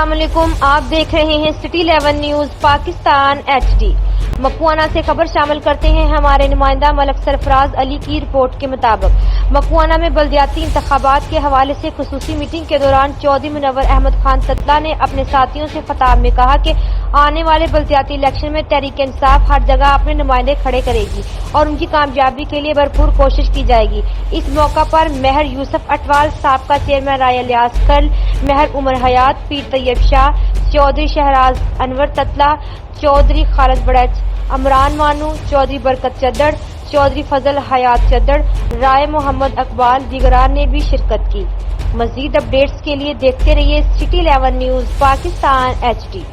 अस्सलाम वालेकुम, आप देख रहे हैं city 11 news Pakistan HD। Makwana से खबर शामिल करते हैं हमारे नुमाइंदा मलक सरफराज अली की रिपोर्ट के मुताबिक मकवाना में बल्दियाती इंतखाबात के हवाले से खुसूसी मीटिंग के दौरान चौधरी मुनव्वर अहमद खान ततला ने अपने साथियों से खिताब में कहा कि आने वाले बल्दियाती इलेक्शन में तहरीक इंसाफ हर जगह अपने नुमाइंदे खड़े करेगी और उनकी कामयाबी के लिए भरपूर कोशिश की जाएगी। इस मौका पर मेहर यूसुफ अटवाल, साबका चेयरमैन राय इलियास खल, मेहर उमर हयात, पीर तैयब शाह, चौधरी शहराज अनवर ततला, चौधरी खालिद बड़ैच, अमरान मानू, चौधरी बरकत चद्दड़, चौधरी फजल हयात चद्दड़, राय मोहम्मद अकबाल दीगरान ने भी शिरकत की। मजीद अपडेट्स के लिए देखते रहिए सिटी 11 न्यूज पाकिस्तान HD।